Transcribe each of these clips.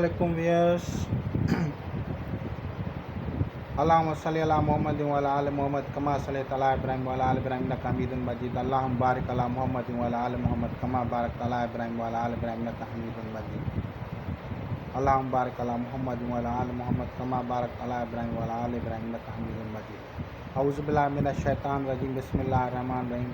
Assalamualaikum viewers. Allahumma salli ala Muhammadin wa ala ali Muhammad kama sallaita ala Ibrahim wa ala ali Ibrahim innaka Hamidun Majid. Allahumma barik ala Muhammadin wa ala ali Muhammad kama barakta ala Ibrahim wa ala ali Ibrahim innaka Hamidun Majid. Allahumma barik ala Muhammadin wa ala ali Muhammad kama barakta ala Ibrahim wa ala ali Ibrahim innaka Hamidun Majid. A'udhu billahi minash shaitanir rajim. Bismillahir rahmanir rahim.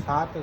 7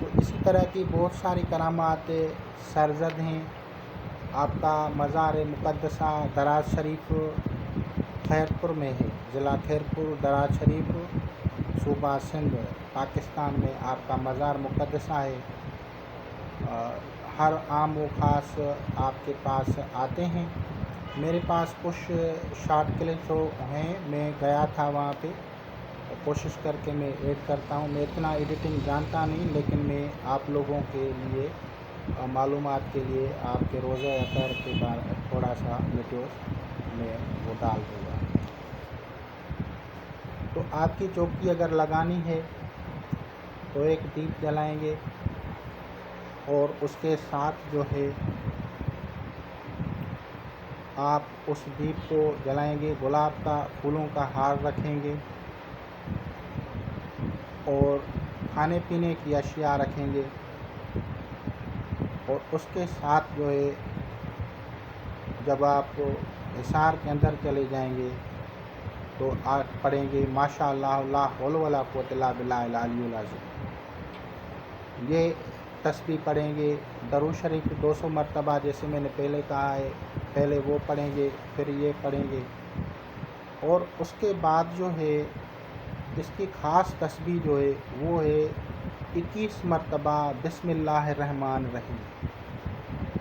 تو اسی طرح کی بہت ساری کرامات سرزد ہیں۔ آپ کا مزار مقدسہ دراز شریف خیرپور میں ہے، ضلع خیرپور دراز شریف، صوبہ سندھ، پاکستان میں آپ کا مزار مقدسہ ہے۔ ہر عام و خاص آپ کے پاس آتے ہیں۔ میرے پاس کچھ شارٹ کلپس ہیں، میں گیا تھا وہاں پہ، کوشش کر کے میں ایڈ کرتا ہوں۔ میں اتنا ایڈیٹنگ جانتا نہیں، لیکن میں آپ لوگوں کے لیے معلومات کے لیے آپ کے روزہ اطہر کے بارے تھوڑا سا ویڈیوز میں وہ ڈال دوں گا۔ تو آپ کی چوکی اگر لگانی ہے تو ایک دیپ جلائیں گے، اور اس کے ساتھ جو ہے آپ اس دیپ کو جلائیں گے، گلاب کا پھولوں کا ہار رکھیں گے، اور کھانے پینے کی اشیاء رکھیں گے، اور اس کے ساتھ جو ہے جب آپ حصار کے اندر چلے جائیں گے تو آپ پڑھیں گے ماشاء اللہ لا حول ولا قوت الا باللہ العلی العظیم۔ یہ تسبیح پڑھیں گے، درود شریف 200 مرتبہ جیسے میں نے پہلے کہا ہے، پہلے وہ پڑھیں گے پھر یہ پڑھیں گے، اور اس کے بعد جو ہے اس کی خاص تسبیح جو ہے وہ ہے 21 مرتبہ بسم اللہ الرحمن الرحیم،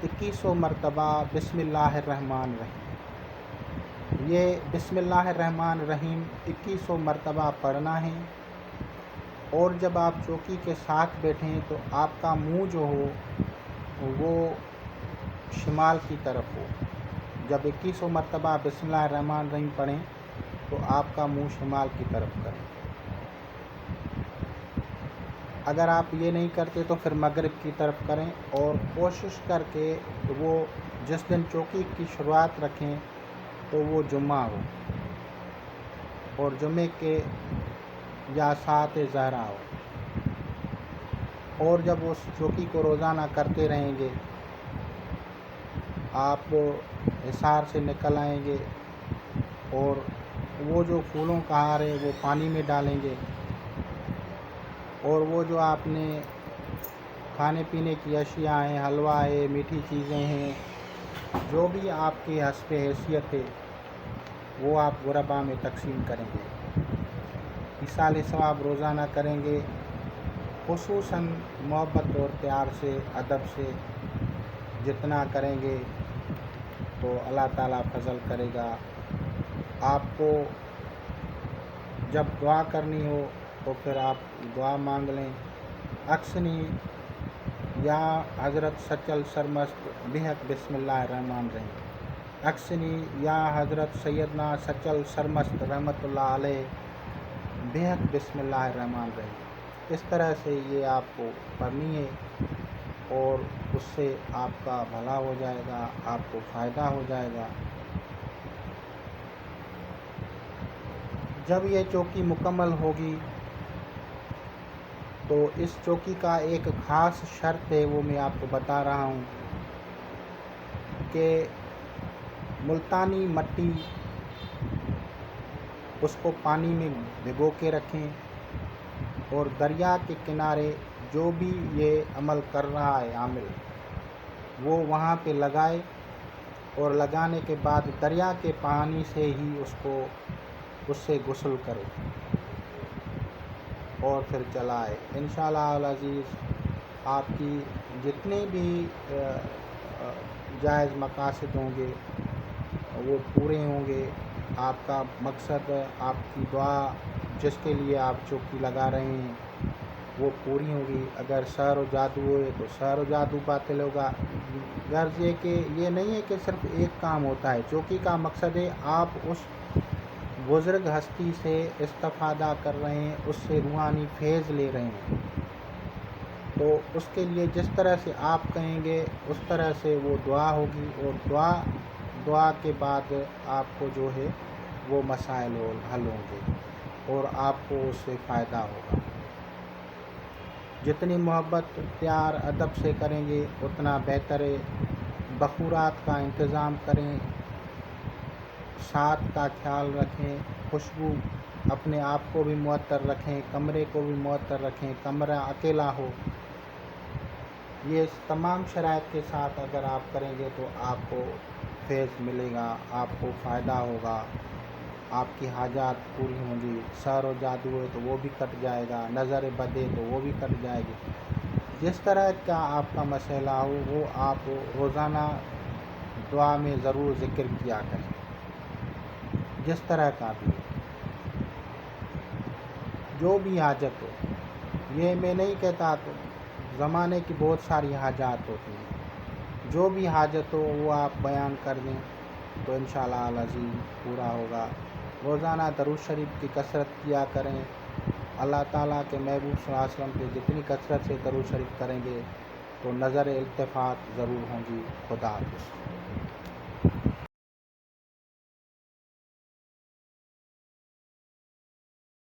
2100 مرتبہ بسم اللہ الرحمن الرحیم۔ یہ بسم اللہ الرحمن الرحیم 2100 مرتبہ پڑھنا ہے، اور جب آپ چوکی کے ساتھ بیٹھیں تو آپ کا منہ جو ہو وہ شمال کی طرف ہو۔ جب 2100 مرتبہ بسم اللہ الرحمن الرحیم پڑھیں تو آپ کا منہ شمال کی طرف کریں۔ اگر آپ یہ نہیں کرتے تو پھر مغرب کی طرف کریں، اور کوشش کر کے وہ جس دن چوکی کی شروعات رکھیں تو وہ جمعہ ہو، اور جمعے کے یا ساعت زہرا ہو، اور جب اس چوکی کو روزانہ کرتے رہیں گے آپ حصار سے نکل آئیں گے، اور وہ جو پھولوں کا ہار ہے وہ پانی میں ڈالیں گے، اور وہ جو آپ نے کھانے پینے کی اشیاء ہیں، حلوہ ہے، میٹھی چیزیں ہیں، جو بھی آپ کی حسب حیثیت ہے وہ آپ غربا میں تقسیم کریں گے۔ ایصال ثواب روزانہ کریں گے، خصوصاً محبت اور پیار سے، ادب سے جتنا کریں گے تو اللہ تعالیٰ فضل کرے گا۔ آپ کو جب دعا کرنی ہو تو پھر آپ دعا مانگ لیں۔ اکثنی یا حضرت سچل سرمست بحق بسم اللہ الرحمن الرحیم، اکثنی یا حضرت سیدنا سچل سرمست رحمۃ اللہ علیہ بحق بسم اللہ الرحمن الرحیم۔ اس طرح سے یہ آپ کو پڑھنی ہے، اور اس سے آپ کا بھلا ہو جائے گا، آپ کو فائدہ ہو جائے گا۔ جب یہ چوکی مکمل ہوگی تو اس چوکی کا ایک خاص شرط ہے، وہ میں آپ کو بتا رہا ہوں کہ ملتانی مٹی اس کو پانی میں بھگو کے رکھیں، اور دریا کے کنارے جو بھی یہ عمل کر رہا ہے عامل وہ وہاں پہ لگائے، اور لگانے کے بعد دریا کے پانی سے ہی اس سے غسل کرے اور پھر چلائے۔ انشاءاللہ العزیز آپ کی جتنے بھی جائز مقاصد ہوں گے وہ پورے ہوں گے، آپ کا مقصد، آپ کی دعا جس کے لیے آپ چوکی لگا رہے ہیں وہ پوری ہوگی۔ اگر سحر و جادو ہوئے تو سحر و جادو باطل ہوگا۔ غرض یہ کہ یہ نہیں ہے کہ صرف ایک کام ہوتا ہے، چوکی کا مقصد ہے آپ اس بزرگ ہستی سے استفادہ کر رہے ہیں، اس سے روحانی فیض لے رہے ہیں، تو اس کے لیے جس طرح سے آپ کہیں گے اس طرح سے وہ دعا ہوگی، اور دعا کے بعد آپ کو جو ہے وہ مسائل حل ہوں گے، اور آپ کو اس سے فائدہ ہوگا۔ جتنی محبت پیار ادب سے کریں گے اتنا بہتر ہے۔ بخورات کا انتظام کریں، ساتھ کا خیال رکھیں، خوشبو اپنے آپ کو بھی معطر رکھیں، کمرے کو بھی معطر رکھیں، کمرہ اکیلا ہو یہ تمام شرائط کے ساتھ اگر آپ کریں گے تو آپ کو فیض ملے گا، آپ کو فائدہ ہوگا، آپ کی حاجات پوری ہوں گی۔ سحر و جادو ہے تو وہ بھی کٹ جائے گا، نظر بد ہے تو وہ بھی کٹ جائے گی۔ جس طرح کا آپ کا مسئلہ ہو وہ آپ روزانہ دعا میں ضرور ذکر کیا کریں، جس طرح کا بھی جو بھی حاجت ہو۔ یہ میں نہیں کہتا، تو زمانے کی بہت ساری حاجات ہوتی ہیں، جو بھی حاجت ہو وہ آپ بیان کر دیں تو انشاءاللہ العزیز پورا ہوگا۔ روزانہ درود شریف کی کثرت کیا کریں۔ اللہ تعالیٰ کے محبوب صلی اللہ علیہ وسلم پہ جتنی کثرت سے درود شریف کریں گے تو نظر التفات ضرور ہوں گی۔ خدا حافظ۔